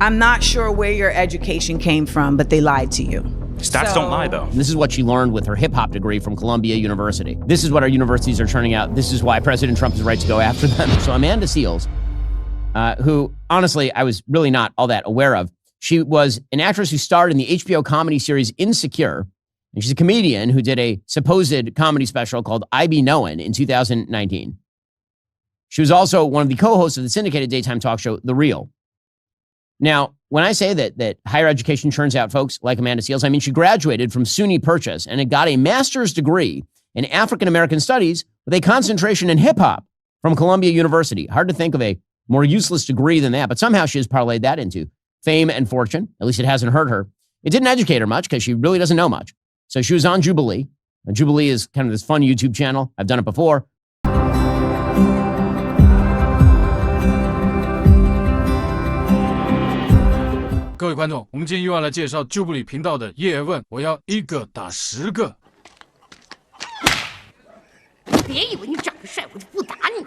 I'm not sure where your education came from, but they lied to you. Stats don't lie, though. This is what she learned with her hip-hop degree from Columbia University. This is what our universities are turning out. This is why President Trump is right to go after them. So Amanda Seales, who, honestly, I was really not all that aware of, she was an actress who starred in the HBO comedy series Insecure, and she's a comedian who did a supposed comedy special called I Be Knowin' in 2019. She was also one of the co-hosts of the syndicated daytime talk show The Real. Now, when I say that higher education churns out folks like Amanda Seales, I mean she graduated from SUNY Purchase and had got a master's degree in African-American studies with a concentration in hip-hop from Columbia University. Hard to think of a more useless degree than that, but somehow she has parlayed that into fame and fortune. At least it hasn't hurt her. It didn't educate her much because she really doesn't know much. So she was on Jubilee. Jubilee is kind of this fun YouTube channel. I've done it before. 各位观众，我们今天又要来介绍就不理频道的叶问，我要一个打10个。别以为你长得帅，我就不打你。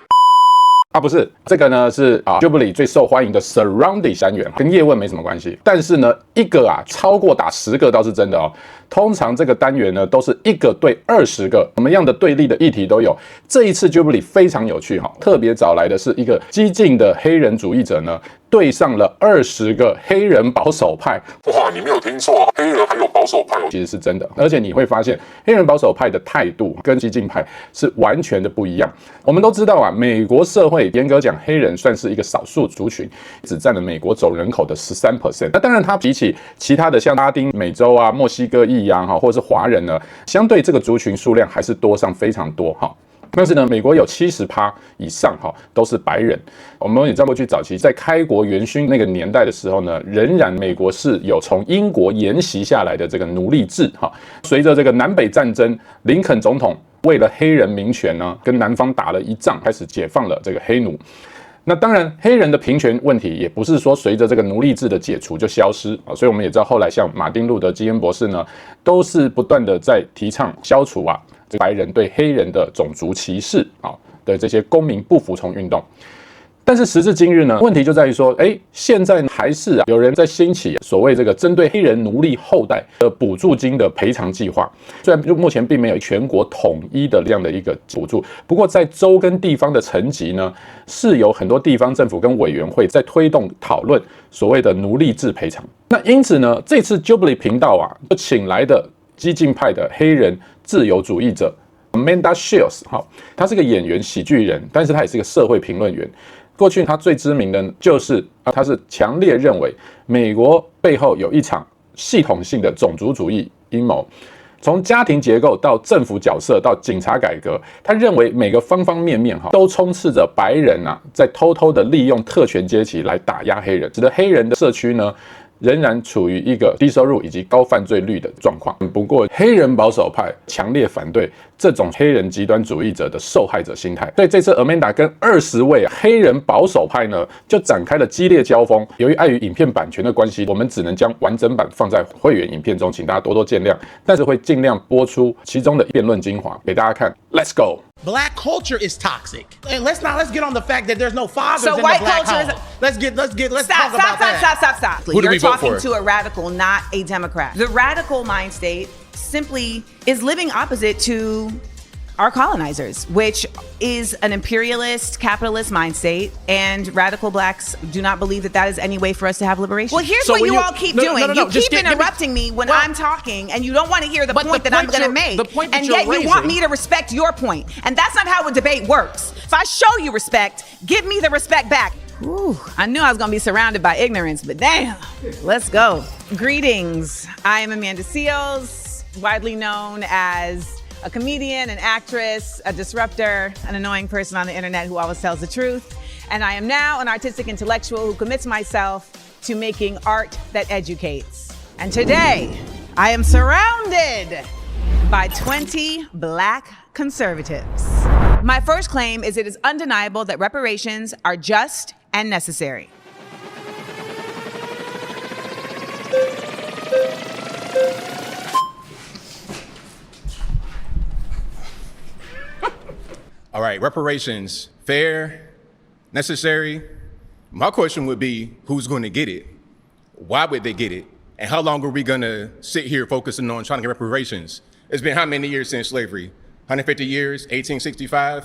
不是，这个呢是Jubilee 最受欢迎的 Surrounding 单元，跟叶问没什么关系。但是呢，一个超过打10个倒是真的哦。通常这个单元呢都是1个对20个，什么样的对立的议题都有。这一次 Jubilee 非常有趣特别找来的是一个激进的黑人主义者呢，对上了20个黑人保守派。哇，你没有听错，黑人还有保守派哦，其实是真的。而且你会发现，黑人保守派的态度跟激进派是完全的不一样。我们都知道美国社会严格讲，黑人算是一个少数族群，只占了美国总人口的13%。那当然，它比起其他的像拉丁美洲墨西哥裔或者是华人呢，相对这个族群数量还是多上非常多但是呢，美国有70%以上都是白人。我们也知道过去早期在开国元勋那个年代的时候呢，仍然美国是有从英国沿袭下来的这个奴隶制随着这个南北战争，林肯总统为了黑人民权呢，跟南方打了一仗，开始解放了这个黑奴。那当然，黑人的平权问题也不是说随着这个奴隶制的解除就消失所以我们也知道后来像马丁路德基恩博士呢，都是不断的在提倡消除白人对黑人的种族歧视的这些公民不服从运动。但是时至今日呢，问题就在于说，现在还是有人在兴起所谓这个针对黑人奴隶后代的补助金的赔偿计划。虽然目前并没有全国统一的这样的一个补助，不过在州跟地方的层级呢，是有很多地方政府跟委员会在推动讨论所谓的奴隶制赔偿。那因此呢，这次 Jubilee 频道就请来的激进派的黑人自由主义者 Amanda Seales， 他是个演员、喜剧人，但是他也是个社会评论员。过去他最知名的就是他是强烈认为美国背后有一场系统性的种族主义阴谋，从家庭结构到政府角色到警察改革，他认为每个方方面面都充斥着白人在偷偷的利用特权阶级来打压黑人，使得黑人的社区呢仍然处于一个低收入以及高犯罪率的状况。不过黑人保守派强烈反对这种黑人极端主义者的受害者心态，所以这次 Amanda 跟20位黑人保守派呢就展开了激烈交锋。由于碍于影片版权的关系，我们只能将完整版放在会员影片中，请大家多多见谅，但是会尽量播出其中的辩论精华给大家看。 Let's go。 Black culture is toxic. And let's get on the fact that there's no fathers So in white the black culture home. Let's Stop, talk about that. Stop. Who do You're we vote talking for? to a radical, not a Democrat. The radical mind state simply is living opposite to our colonizers, which is an imperialist, capitalist mind state, and radical blacks do not believe that that is any way for us to have liberation. Well, here's So what when you you- all keep no, doing. no, no, You just keep give me- interrupting me when I'm talking, and you don't want to hear the But point the that I'm point going to you're- make. the point that And you're yet you want raising- me to respect your point. And that's not how a debate works. If I show you respect, give me the respect back. Ooh, I knew I was gonna be surrounded by ignorance, but damn, let's go. Greetings, I am Amanda Seales, widely known as a comedian, an actress, a disruptor, an annoying person on the internet who always tells the truth. And I am now an artistic intellectual who commits myself to making art that educates. And today, I am surrounded by 20 black conservatives. My first claim is it is undeniable that reparations are just and necessary. All right, reparations, fair, necessary. My question would be, who's going to get it? Why would they get it? And how long are we gonna sit here focusing on trying to get reparations? It's been how many years since slavery? 150 years, 1865?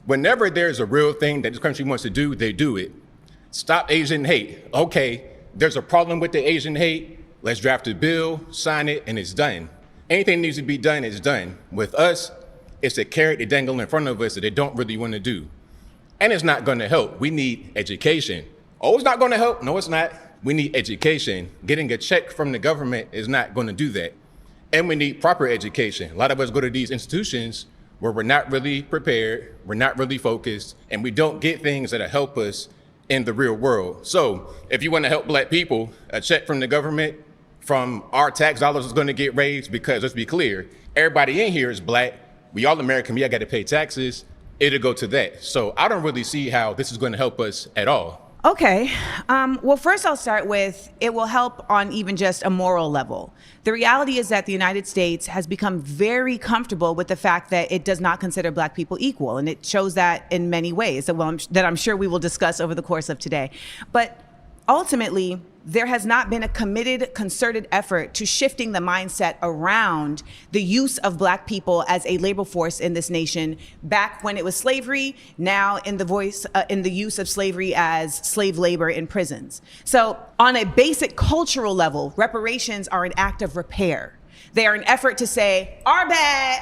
Whenever there's a real thing that this country wants to do, they do it. Stop Asian hate. Okay, there's a problem with the Asian hate. Let's draft a bill, sign it, and it's done. Anything that needs to be done is done. With us, it's a carrot they dangle in front of us that they don't really want to do. And it's not gonna help. We need education. Oh, it's not gonna help? No, it's not. We need education. Getting a check from the government is not gonna do that. And we need proper education. A lot of us go to these institutions where we're not really prepared, we're not really focused, and we don't get things that'll help us in the real world. So if you want to help Black people, a check from the government, from our tax dollars is going to get raised, because let's be clear, everybody in here is Black. We all American, we all got to pay taxes. It'll go to that. So I don't really see how this is going to help us at all. Okay. Well, first I'll start with, it will help on even just a moral level. The reality is that the United States has become very comfortable with the fact that it does not consider Black people equal, and it shows that in many ways that I'm sure we will discuss over the course of today. But ultimately, there has not been a committed, concerted effort to shifting the mindset around the use of Black people as a labor force in this nation back when it was slavery, now in the use of slavery as slave labor in prisons. So on a basic cultural level, reparations are an act of repair. They are an effort to say, our bad,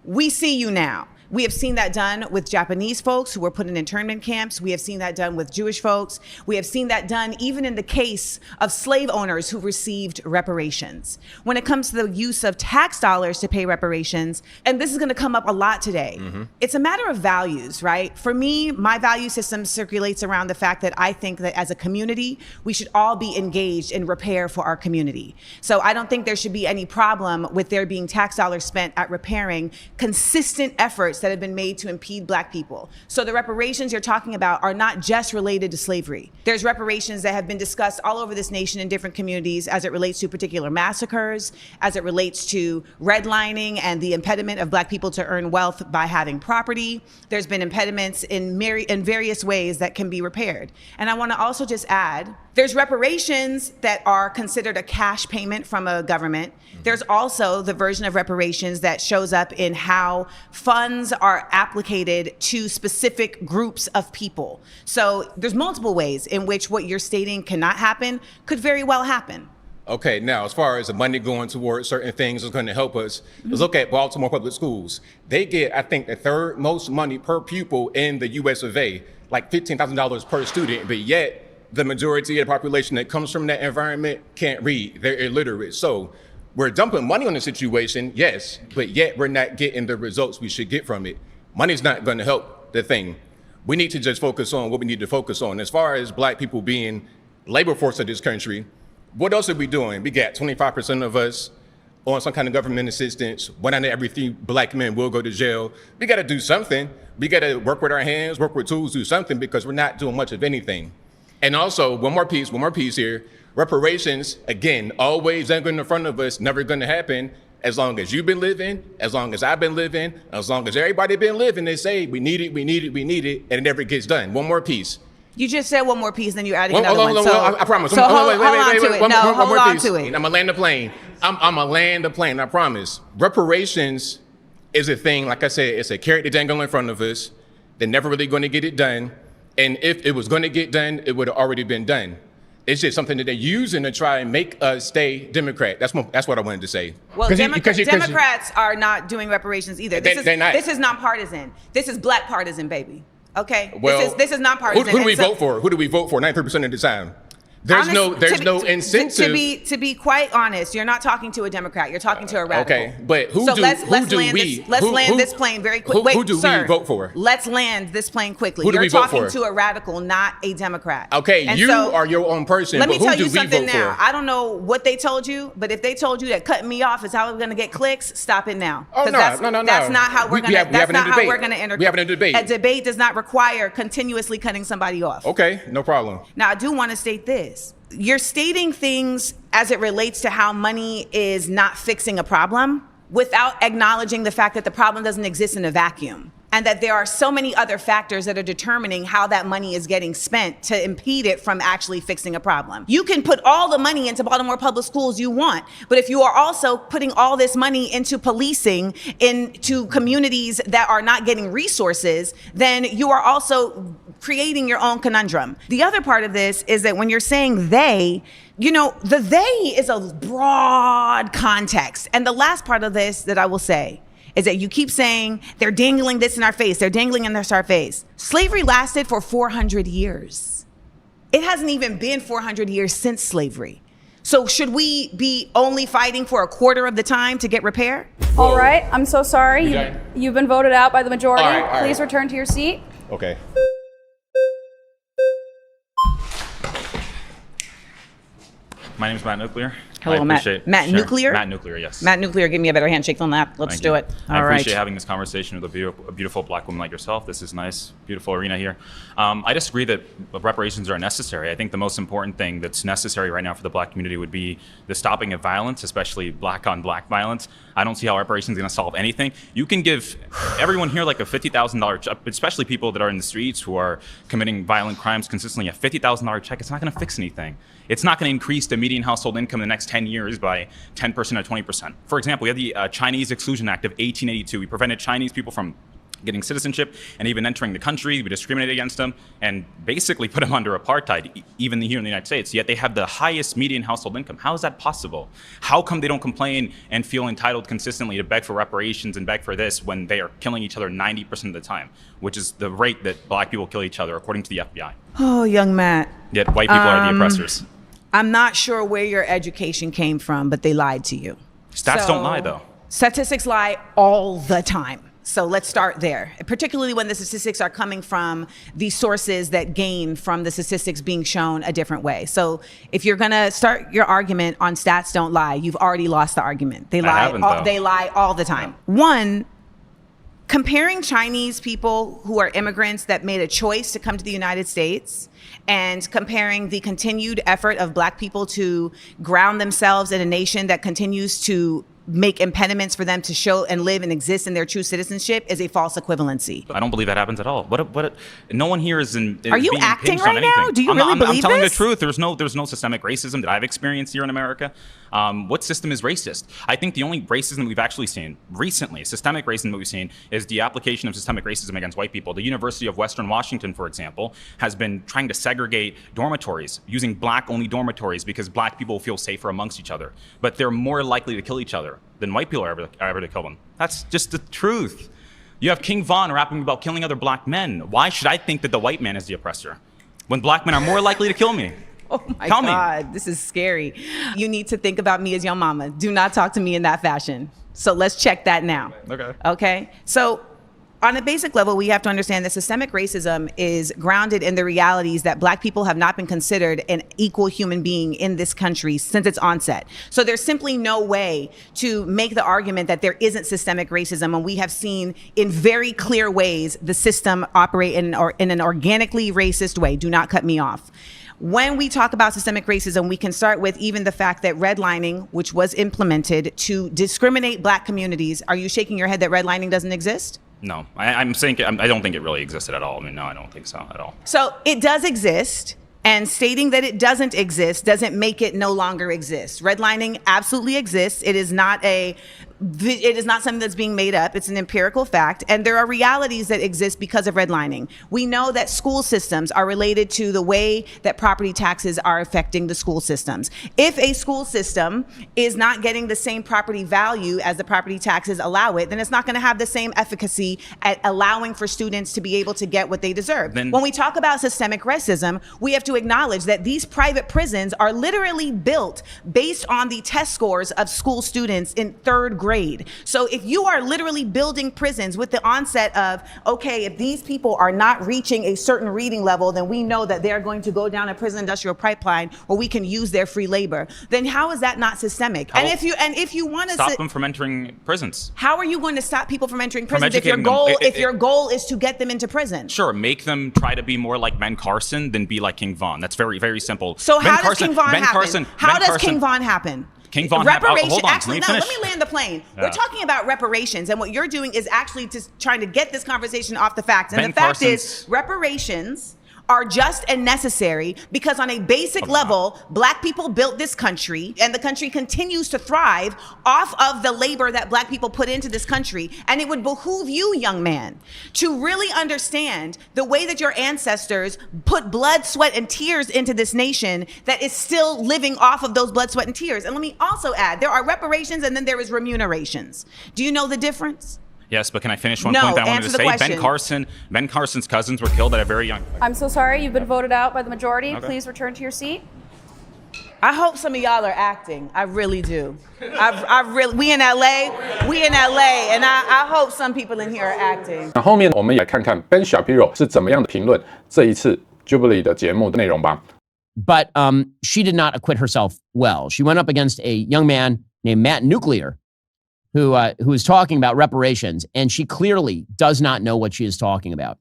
we see you now. We have seen that done with Japanese folks who were put in internment camps. We have seen that done with Jewish folks. We have seen that done even in the case of slave owners who received reparations. When it comes to the use of tax dollars to pay reparations, and this is gonna come up a lot today, it's a matter of values, right? For me, my value system circulates around the fact that I think that as a community, we should all be engaged in repair for our community. So I don't think there should be any problem with there being tax dollars spent at repairing consistent efforts that have been made to impede Black people. So the reparations you're talking about are not just related to slavery. There's reparations that have been discussed all over this nation in different communities as it relates to particular massacres, as it relates to redlining and the impediment of Black people to earn wealth by having property. There's been impediments in various ways that can be repaired. And I want to also just add, there's reparations that are considered a cash payment from a government. There's also the version of reparations that shows up in how funds are applicated to specific groups of people. So there's multiple ways in which what you're stating cannot happen could very well happen. Okay, now as far as the money going towards certain things is going to help us, let's look at Baltimore Public Schools. They get, I think, the third most money per pupil in the US of A, like $15,000 per student, but yet the majority of the population that comes from that environment can't read, they're illiterate. So we're dumping money on the situation, yes, but yet we're not getting the results we should get from it. Money's not going to help the thing. We need to just focus on what we need to focus on. As far as Black people being labor force of this country, what else are we doing? We got 25% of us on some kind of government assistance. 1 out of every 3 Black men will go to jail. We got to do something. We got to work with our hands, work with tools, do something, because we're not doing much of anything. And also, one more piece here. Reparations, again, always dangling in front of us, never gonna happen. As long as you've been living, as long as I've been living, as long as everybody been living, they say, we need it, and it never gets done. One more piece. You just said one more piece, then you're adding another one. I promise. So hold on to it. I'm gonna land the plane. I'm gonna land the plane, I promise. Reparations is a thing, like I said, it's a carrot to dangle in front of us. They're never really gonna get it done. And if it was gonna get done, it would have already been done. It's just something that they're using to try and make us stay Democrat. That's what I wanted to say. Well, Democrats are not doing reparations either. They're not. This is nonpartisan. This is Black partisan, baby. Okay? Well, this is nonpartisan. Who do we vote for? Who do we vote for 93% of the time? There's no incentive. To be quite honest, you're not talking to a Democrat. You're talking to a radical. Okay, but Let's land this plane very quickly. Who do we vote for? Let's land this plane quickly. Who do we vote for? You're talking to a radical, not a Democrat. Okay, and you are your own person. Let me tell you who do something we vote now. for? I don't know what they told you, but if they told you that cutting me off is how we're going to get clicks, stop it now. Oh no. That's not how we're going to. That's not how we're going to enter. We having a debate. A debate does not require continuously cutting somebody off. Okay, no problem. Now I do want to state this. You're stating things as it relates to how money is not fixing a problem without acknowledging the fact that the problem doesn't exist in a vacuum. and that there are so many other factors that are determining how that money is getting spent to impede it from actually fixing a problem. You can put all the money into Baltimore public schools you want, but if you are also putting all this money into policing, into communities that are not getting resources, then you are also creating your own conundrum. The other part of this is that when you're saying they, you know, the they is a broad context. And the last part of this that I will say is that you keep saying they're dangling this in our face, they're dangling in our face. Slavery lasted for 400 years. It hasn't even been 400 years since slavery. So should we be only fighting for a quarter of the time to get repair? All right, I'm so sorry. You've been voted out by the majority. All right. Please return to your seat. Okay. My name is Matt Nuclear. Hello, Matt. Matt Nuclear? Matt Nuclear, yes. Matt Nuclear, give me a better handshake than that. Let's do it. I All right. appreciate having this conversation with a beautiful black woman like yourself. This is nice, beautiful arena here. I disagree that reparations are necessary. I think the most important thing that's necessary right now for the black community would be the stopping of violence, especially black on black violence. I don't see how reparations is going to solve anything. You can give everyone here like a $50,000 check, especially people that are in the streets who are committing violent crimes consistently, a $50,000 check. It's not going to fix anything. It's not going to increase the median household income in the next 10 years by 10% or 20%. For example, we have the Chinese Exclusion Act of 1882. We prevented Chinese people from getting citizenship and even entering the country. We discriminated against them and basically put them under apartheid, even here in the United States. Yet they have the highest median household income. How is that possible? How come they don't complain and feel entitled consistently to beg for reparations and beg for this when they are killing each other 90% of the time, which is the rate that black people kill each other, according to the FBI? Oh, young Matt. Yet white people are the oppressors. I'm not sure where your education came from, but they lied to you. Stats don't lie, though. Statistics lie all the time. So let's start there, particularly when the statistics are coming from the sources that gain from the statistics being shown a different way. So if you're going to start your argument on stats don't lie, you've already lost the argument. They lie all the time. Yeah. One, comparing Chinese people who are immigrants that made a choice to come to the United States and comparing the continued effort of black people to ground themselves in a nation that continues to make impediments for them to show and live and exist in their true citizenship is a false equivalency. I don't believe that happens at all. No one here is in. Are you acting right now? Do you really believe I'm telling this? the truth. There's no systemic racism that I've experienced here in America. What system is racist? I think the only racism we've actually seen recently, systemic racism that we've seen, is the application of systemic racism against white people. The University of Western Washington, for example, has been trying to segregate dormitories, using black-only dormitories because black people feel safer amongst each other. But they're more likely to kill each other than white people are ever to kill them. That's just the truth. You have King Von rapping about killing other black men. Why should I think that the white man is the oppressor when black men are more likely to kill me? Oh my God, this is scary. You need to think about me as your mama. Do not talk to me in that fashion. So let's check that now. Okay. So on a basic level, we have to understand that systemic racism is grounded in the realities that black people have not been considered an equal human being in this country since its onset. So there's simply no way to make the argument that there isn't systemic racism, and we have seen in very clear ways the system operate in an organically racist way. Do not cut me off. When we talk about systemic racism, we can start with even the fact that redlining, which was implemented to discriminate black communities. Are you shaking your head that redlining doesn't exist? No, I'm saying I don't think it really existed at all. I mean, no, I don't think so at all. So it does exist, and stating that it doesn't exist doesn't make it no longer exist. Redlining absolutely exists. It is not something that's being made up. It's an empirical fact. And there are realities that exist because of redlining. We know that school systems are related to the way that property taxes are affecting the school systems. If a school system is not getting the same property value as the property taxes allow it, then it's not going to have the same efficacy at allowing for students to be able to get what they deserve. When we talk about systemic racism, we have to acknowledge that these private prisons are literally built based on the test scores of school students in third grade. So if you are literally building prisons with the onset of, okay, if these people are not reaching a certain reading level, then we know that they're going to go down a prison industrial pipeline where we can use their free labor. Then how is that not systemic? And if you want to stop them from entering prisons, how are you going to stop people from entering prisons if your goal is to get them into prison? Sure, make them try to be more like Ben Carson than be like King Von. That's very, very simple. So how does King Von happen? How does King Von happen? King Von reparations. Hold on, Actually, let me land the plane. Yeah. We're talking about reparations, and what you're doing is actually just trying to get this conversation off the facts. And the fact is, reparations are just and necessary because on a basic level, Black people built this country, and the country continues to thrive off of the labor that Black people put into this country. And it would behoove you, young man, to really understand the way that your ancestors put blood, sweat, and tears into this nation that is still living off of those blood, sweat, and tears. And let me also add, there are reparations and then there is remunerations. Do you know the difference? Yes, but can I finish one point that I wanted to say? Ben Carson's cousins were killed at a very young... I'm so sorry. You've been voted out by the majority. Okay. Please return to your seat. I hope some of y'all are acting. I really do. We in LA, and I hope some people in here are acting. 那后面我们也看看 Ben Shapiro 是怎么样的评论这一次 Jubilee 的节目的内容吧。But she did not acquit herself well. She went up against a young man named Matt who is talking about reparations, and she clearly does not know what she is talking about.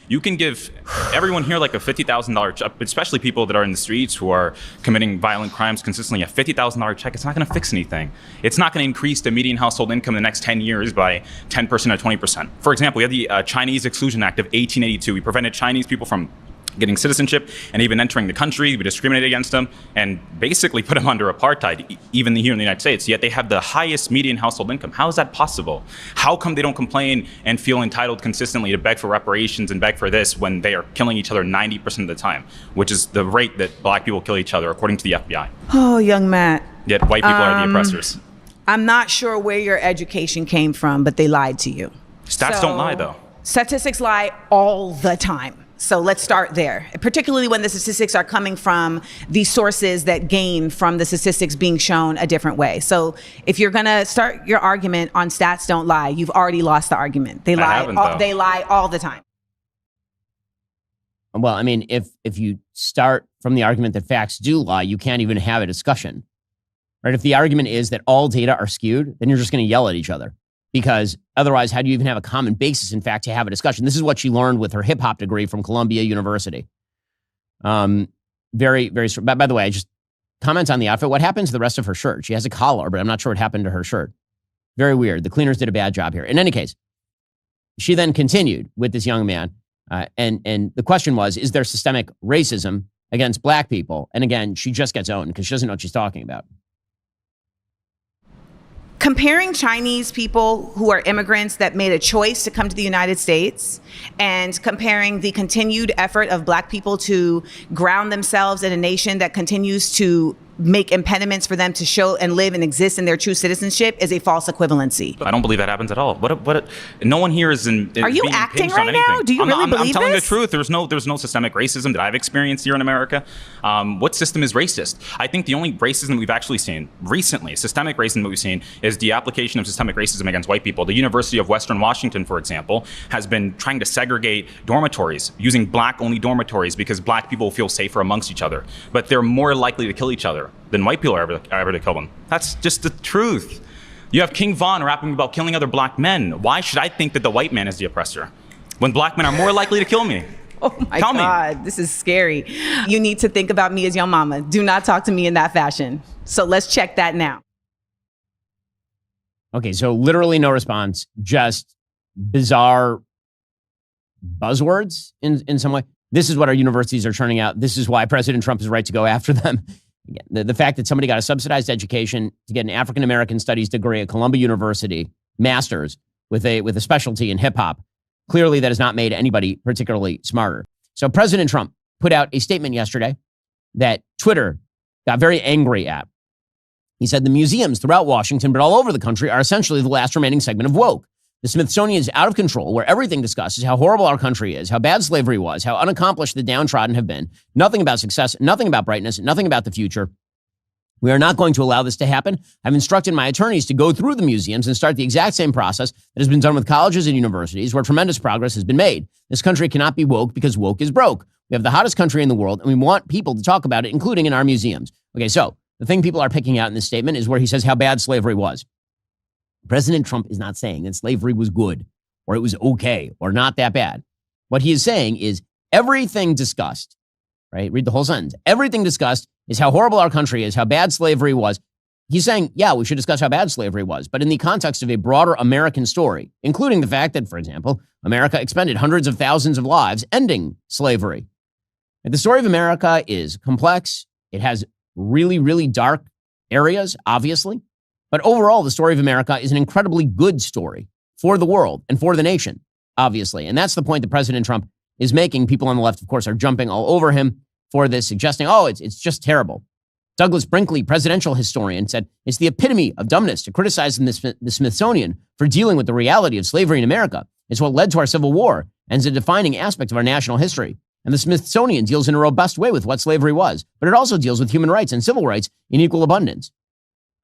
You can give everyone here like a $50,000 especially people that are in the streets who are committing violent crimes consistently, a $50,000 check. It's not going to fix anything. It's not going to increase the median household income in the next 10 years by 10% or 20%. For example, we have the Chinese Exclusion Act of 1882. We prevented Chinese people from getting citizenship and even entering the country. We discriminated against them and basically put them under apartheid, even here in the United States. Yet they have the highest median household income. How is that possible? How come they don't complain and feel entitled consistently to beg for reparations and beg for this when they are killing each other 90% of the time, which is the rate that Black people kill each other, according to the FBI? Oh, young Matt. Yet white people are the oppressors. I'm not sure where your education came from, but they lied to you. Stats don't lie, though. Statistics lie all the time. So let's start there, particularly when the statistics are coming from the sources that gain from the statistics being shown a different way. So if you're going to start your argument on stats don't lie, you've already lost the argument. They lie all the time. Well, I mean, if you start from the argument that facts do lie, you can't even have a discussion, right? If the argument is that all data are skewed, then you're just going to yell at each other. Because otherwise, how do you even have a common basis, in fact, to have a discussion? This is what she learned with her hip hop degree from Columbia University. Very, very, by the way, I just comment on the outfit. What happened to the rest of her shirt? She has a collar, but I'm not sure what happened to her shirt. Very weird. The cleaners did a bad job here. In any case, she then continued with this young man. And the question was, is there systemic racism against Black people? And again, she just gets owned because she doesn't know what she's talking about. Comparing Chinese people who are immigrants that made a choice to come to the United States and comparing the continued effort of Black people to ground themselves in a nation that continues to make impediments for them to show and live and exist in their true citizenship is a false equivalency. I don't believe that happens at all. No one here is in. Are you acting right now? Do you really believe I'm telling this? the truth. There's no systemic racism that I've experienced here in America. What system is racist? I think the only racism we've actually seen recently, systemic racism that we've seen, is the application of systemic racism against white people. The University of Western Washington, for example, has been trying to segregate dormitories, using Black-only dormitories because Black people feel safer amongst each other. But they're more likely to kill each other than white people are ever to kill them. That's just the truth. You have King Von rapping about killing other Black men. Why should I think that the white man is the oppressor when Black men are more likely to kill me? Oh my God, this is scary. You need to think about me as your mama. Do not talk to me in that fashion. So let's check that now. Okay, so literally no response, just bizarre buzzwords in some way. This is what our universities are churning out. This is why President Trump is right to go after them. Again, the fact that somebody got a subsidized education to get an African-American studies degree at Columbia University, master's, with a specialty in hip-hop, clearly that has not made anybody particularly smarter. So President Trump put out a statement yesterday that Twitter got very angry at. He said the museums throughout Washington, but all over the country, are essentially the last remaining segment of woke. The Smithsonian is out of control, where everything discusses how horrible our country is, how bad slavery was, how unaccomplished the downtrodden have been. Nothing about success, nothing about brightness, nothing about the future. We are not going to allow this to happen. I've instructed my attorneys to go through the museums and start the exact same process that has been done with colleges and universities, where tremendous progress has been made. This country cannot be woke because woke is broke. We have the hottest country in the world, and we want people to talk about it, including in our museums. Okay, so the thing people are picking out in this statement is where he says how bad slavery was. President Trump is not saying that slavery was good or it was okay or not that bad. What he is saying is everything discussed right? Read the whole sentence. Everything discussed is how horrible our country is, how bad slavery was. He's saying, yeah, we should discuss how bad slavery was, but in the context of a broader American story, including the fact that, for example, America expended hundreds of thousands of lives ending slavery. And the story of America is complex. It has really, really dark areas, obviously. But overall, the story of America is an incredibly good story for the world and for the nation, obviously. And that's the point that President Trump is making. People on the left, of course, are jumping all over him for this, suggesting, oh, it's just terrible. Douglas Brinkley, presidential historian, said it's the epitome of dumbness to criticize the Smithsonian for dealing with the reality of slavery in America. It's what led to our Civil War and is a defining aspect of our national history. And the Smithsonian deals in a robust way with what slavery was, but it also deals with human rights and civil rights in equal abundance.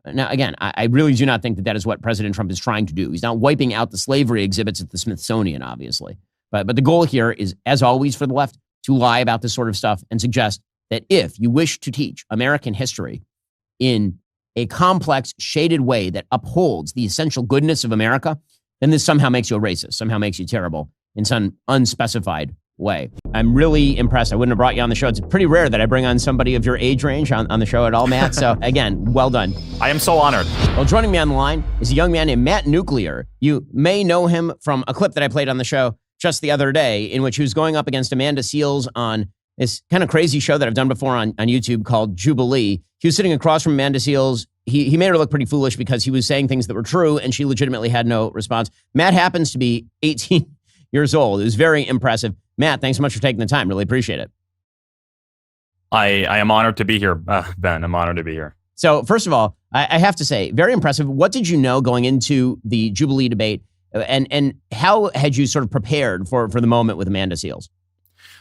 Now, again, I really do not think that is what President Trump is trying to do. He's not wiping out the slavery exhibits at the Smithsonian, obviously. But the goal here is, as always for the left, to lie about this sort of stuff and suggest that if you wish to teach American history in a complex, shaded way that upholds the essential goodness of America, then this somehow makes you a racist, somehow makes you terrible in some unspecified way. I'm really impressed. I wouldn't have brought you on the show. It's pretty rare that I bring on somebody of your age range on the show at all, Matt. So again, well done. I am so honored. Well, joining me on the line is a young man named Matt Nuclear. You may know him from a clip that I played on the show just the other day in which he was going up against Amanda Seales on this kind of crazy show that I've done before on YouTube called Jubilee. He was sitting across from Amanda Seales. He made her look pretty foolish because he was saying things that were true and she legitimately had no response. Matt happens to be 18 years old. It was very impressive. Matt, thanks so much for taking the time. Really appreciate it. I am honored to be here, Ben. I'm honored to be here. So first of all, I have to say, very impressive. What did you know going into the Jubilee debate, and how had you sort of prepared for the moment with Amanda Seales?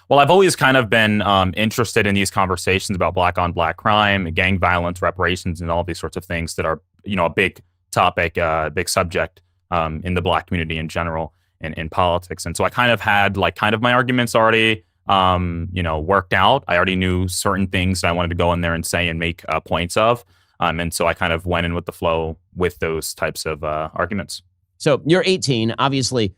Well, I've always kind of been interested in these conversations about black on black crime, gang violence, reparations, and all these sorts of things that are, a big topic, big subject in the black community in general and in politics. And so I kind of had my arguments already, worked out. I already knew certain things that I wanted to go in there and say and make points of. And so I kind of went in with the flow with those types of arguments. So you're 18, obviously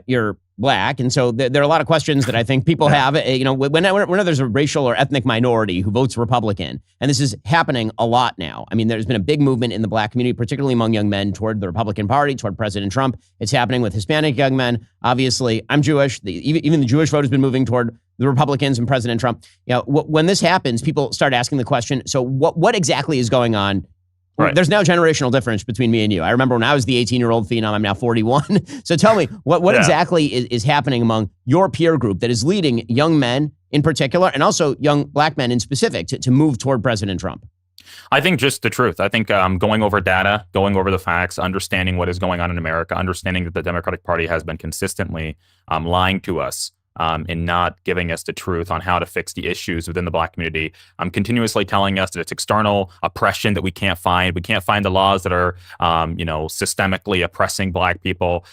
you're Black. And so there are a lot of questions that I think people have, whenever there's a racial or ethnic minority who votes Republican, and this is happening a lot now. I mean, there's been a big movement in the Black community, particularly among young men, toward the Republican Party, toward President Trump. It's happening with Hispanic young men. Obviously, I'm Jewish. Even the Jewish vote has been moving toward the Republicans and President Trump. When this happens, people start asking the question, so what exactly is going on? Right. There's now a generational difference between me and you. I remember when I was the 18-year-old phenom, I'm now 41. So tell me, what exactly is happening among your peer group that is leading young men in particular, and also young Black men in specific, to move toward President Trump? I think just the truth. I think going over data, going over the facts, understanding what is going on in America, understanding that the Democratic Party has been consistently lying to us, and not giving us the truth on how to fix the issues within the Black community. Continuously telling us that it's external oppression that we can't find. We can't find the laws that are, systemically oppressing Black people.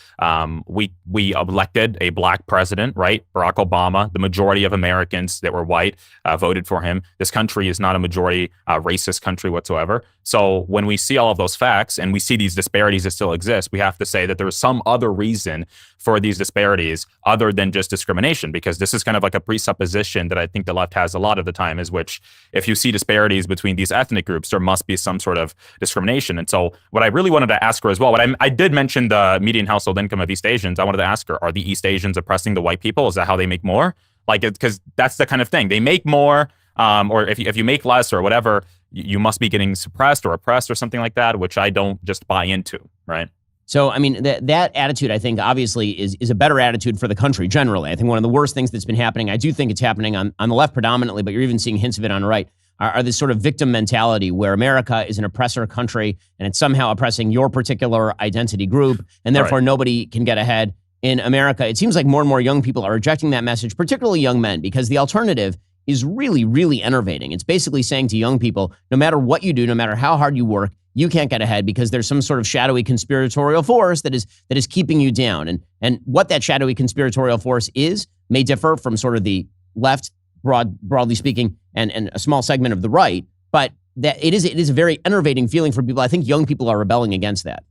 We elected a Black president, right? Barack Obama. The majority of Americans that were white voted for him. This country is not a majority racist country whatsoever. So when we see all of those facts and we see these disparities that still exist, we have to say that there's some other reason for these disparities other than just discrimination, because this is kind of like a presupposition that I think the left has a lot of the time, is which if you see disparities between these ethnic groups, there must be some sort of discrimination. And so what I really wanted to ask her as well, I did mention the median household income of East Asians. I wanted to ask her, are the East Asians oppressing the white people? Is that how they make more? Because that's the kind of thing. They make more, or if you make less or whatever, you must be getting suppressed or oppressed or something like that, which I don't just buy into, right? So, I mean, that attitude, I think, obviously is a better attitude for the country generally. I think one of the worst things that's been happening, I do think it's happening on the left predominantly, but you're even seeing hints of it on the right, are this sort of victim mentality where America is an oppressor country and it's somehow oppressing your particular identity group, and therefore nobody can get ahead in America. It seems like more and more young people are rejecting that message, particularly young men, because the alternative is really, really enervating. It's basically saying to young people, no matter what you do, no matter how hard you work, you can't get ahead because there's some sort of shadowy conspiratorial force that is keeping you down. And what that shadowy conspiratorial force is may differ from sort of the left, broadly speaking, and a small segment of the right, but that it is a very enervating feeling for people. I think young people are rebelling against that.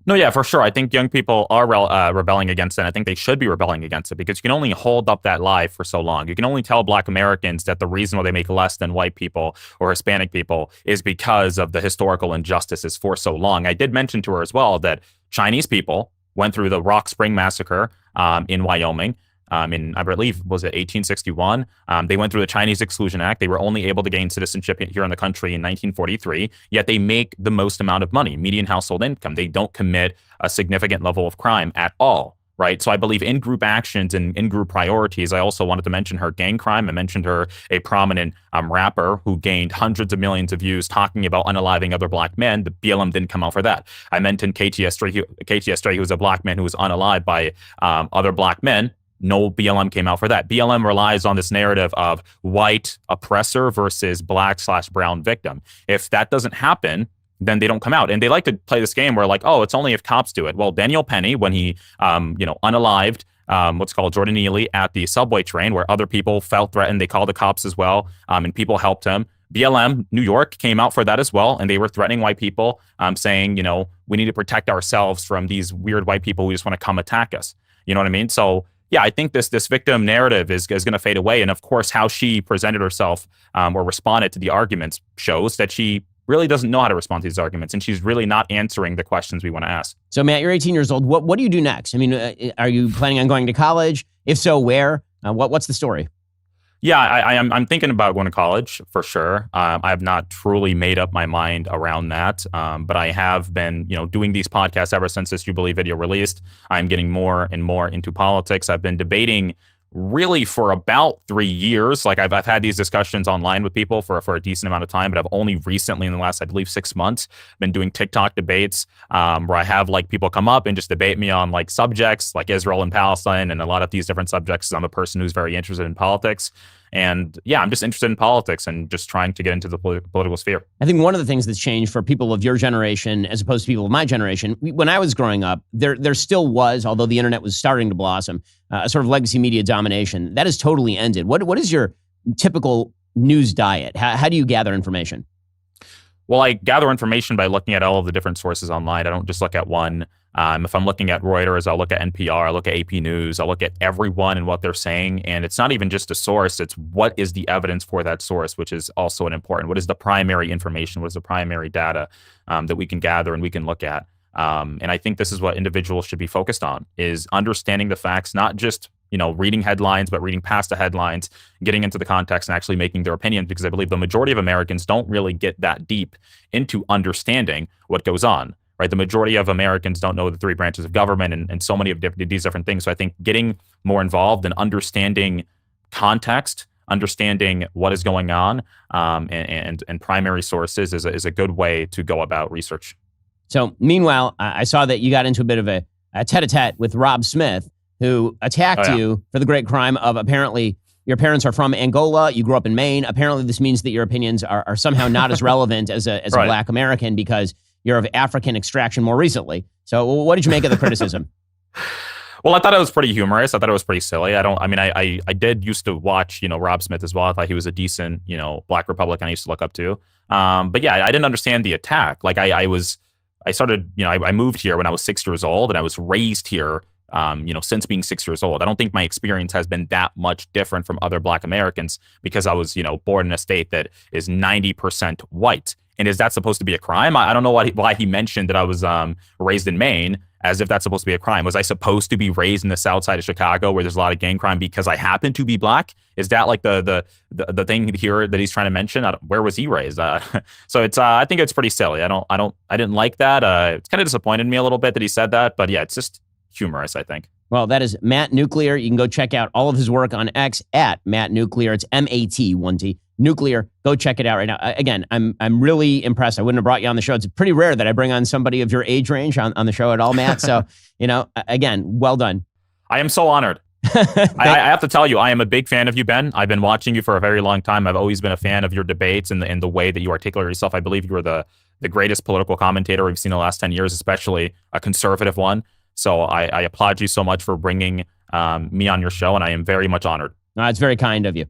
No, yeah, for sure. I think young people are rebelling against it. I think they should be rebelling against it because you can only hold up that lie for so long. You can only tell Black Americans that the reason why they make less than white people or Hispanic people is because of the historical injustices for so long. I did mention to her as well that Chinese people went through the Rock Spring Massacre in Wyoming. In, I believe, was it 1861? They went through the Chinese Exclusion Act. They were only able to gain citizenship here in the country in 1943, yet they make the most amount of money, median household income. They don't commit a significant level of crime at all, right? So I believe in-group actions and in-group priorities. I also wanted to mention her gang crime. I mentioned her, a prominent rapper who gained hundreds of millions of views talking about unaliving other Black men. The BLM didn't come out for that. I mentioned KTS3, who was a Black man who was unalived by other Black men. No BLM came out for that. BLM relies on this narrative of white oppressor versus Black/brown victim. If that doesn't happen, then they don't come out. And they like to play this game where like, oh, it's only if cops do it. Well, Daniel Penny, when he, unalived what's called Jordan Neely at the subway train where other people felt threatened, they called the cops as well, and people helped him. BLM New York came out for that as well, and they were threatening white people, saying, we need to protect ourselves from these weird white people who just want to come attack us. You know what I mean? So yeah, I think this victim narrative is going to fade away. And of course, how she presented herself or responded to the arguments shows that she really doesn't know how to respond to these arguments. And she's really not answering the questions we want to ask. So Matt, you're 18 years old. What do you do next? I mean, are you planning on going to college? If so, where? What's the story? Yeah, I'm thinking about going to college for sure. I have not truly made up my mind around that, but I have been, doing these podcasts ever since this Jubilee video released. I'm getting more and more into politics. I've been debating really for about 3 years. Like I've had these discussions online with people for a decent amount of time, but I've only recently in the last, I believe, 6 months, been doing TikTok debates where I have like people come up and just debate me on like subjects like Israel and Palestine and a lot of these different subjects. I'm a person who's very interested in politics. And yeah, I'm just interested in politics and just trying to get into the political sphere. I think one of the things that's changed for people of your generation, as opposed to people of my generation, when I was growing up, there still was, although the internet was starting to blossom, a sort of legacy media domination. That has totally ended. What is your typical news diet? How do you gather information? Well, I gather information by looking at all of the different sources online. I don't just look at one. If I'm looking at Reuters, I'll look at NPR, I'll look at AP News, I'll look at everyone and what they're saying. And it's not even just a source, it's what is the evidence for that source, which is also an important. What is the primary information? What is the primary data that we can gather and we can look at? And I think this is what individuals should be focused on, is understanding the facts, not just reading headlines, but reading past the headlines, getting into the context and actually making their opinions, because I believe the majority of Americans don't really get that deep into understanding what goes on. Right, the majority of Americans don't know the three branches of government and so many of these different things. So I think getting more involved in understanding context, understanding what is going on, and primary sources is a good way to go about research. So meanwhile, I saw that you got into a bit of a tete-a-tete with Rob Smith, who attacked you for the great crime of apparently your parents are from Angola, you grew up in Maine. Apparently this means that your opinions are somehow not as relevant as a Black American because you're of African extraction more recently. So what did you make of the criticism? Well, I thought it was pretty humorous. I thought it was pretty silly. I did used to watch, Rob Smith as well. I thought he was a decent, Black Republican I used to look up to. But yeah, I didn't understand the attack. Like I moved here when I was 6 years old and I was raised here, since being 6 years old. I don't think my experience has been that much different from other Black Americans because I was, born in a state that is 90% white. And is that supposed to be a crime? I don't know why he mentioned that I was raised in Maine as if that's supposed to be a crime. Was I supposed to be raised in the south side of Chicago where there's a lot of gang crime because I happen to be Black? Is that like the thing here that he's trying to mention? Where was he raised? So it's I think it's pretty silly. I didn't like that. It's kind of disappointed me a little bit that he said that. But yeah, it's just humorous, I think. Well, that is Matt Nuclear. You can go check out all of his work on X at Matt Nuclear. It's MAT1T. Nuclear. Go check it out right now. Again, I'm really impressed. I wouldn't have brought you on the show. It's pretty rare that I bring on somebody of your age range on the show at all, Matt. So, again, well done. I am so honored. I have to tell you, I am a big fan of you, Ben. I've been watching you for a very long time. I've always been a fan of your debates and the way that you articulate yourself. I believe you are the greatest political commentator we've seen in the last 10 years, especially a conservative one. So I applaud you so much for bringing me on your show, and I am very much honored. It's very kind of you.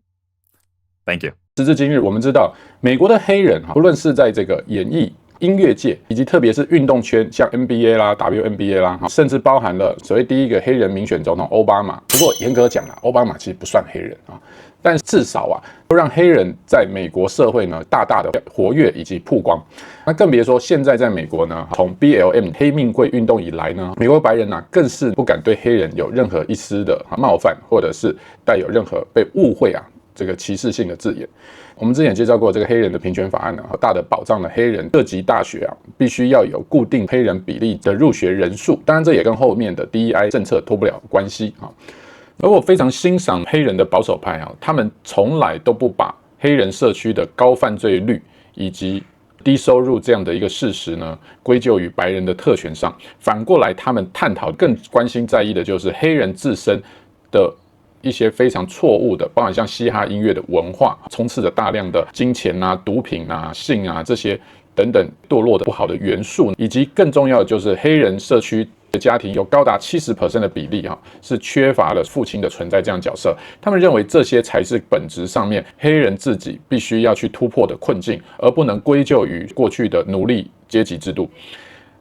Thank you. 时至今日，我们知道美国的黑人，不论是在这个演艺、音乐界以及特别是运动圈，像 NBA 啦、WNBA 啦，甚至包含了所谓第一个黑人民选总统奥巴马。不过严格讲啦，奥巴马其实不算黑人啊，但至少都让黑人在美国社会呢大大的活跃以及曝光。那更别说现在在美国呢，从 BLM 黑命贵运动以来呢，美国白人更是不敢对黑人有任何一丝的冒犯，或者是带有任何被误会这个歧视性的字眼。我们之前介绍过这个黑人的平权法案大的保障了黑人各级大学必须要有固定黑人比例的入学人数，当然这也跟后面的 DEI 政策脱不了关系而我非常欣赏黑人的保守派他们从来都不把黑人社区的高犯罪率以及低收入这样的一个事实呢归咎于白人的特权上，反过来他们探讨更关心在意的就是黑人自身的一些非常错误的，包含像嘻哈音乐的文化，充斥着大量的金钱毒品性这些等等堕落的不好的元素，以及更重要的就是黑人社区的家庭有高达 70% 的比例是缺乏了父亲的存在这样角色。他们认为这些才是本质上面黑人自己必须要去突破的困境，而不能归咎于过去的奴隶阶级制度。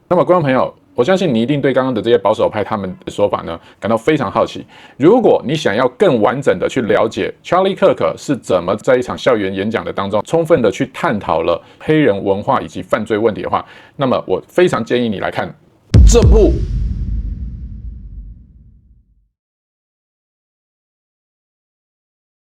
那么观众朋友，我相信你一定对刚刚的这些保守派他们的说法呢感到非常好奇。如果你想要更完整的去了解 Charlie Kirk 是怎么在一场校园演讲的当中充分的去探讨了黑人文化以及犯罪问题的话，那么我非常建议你来看这部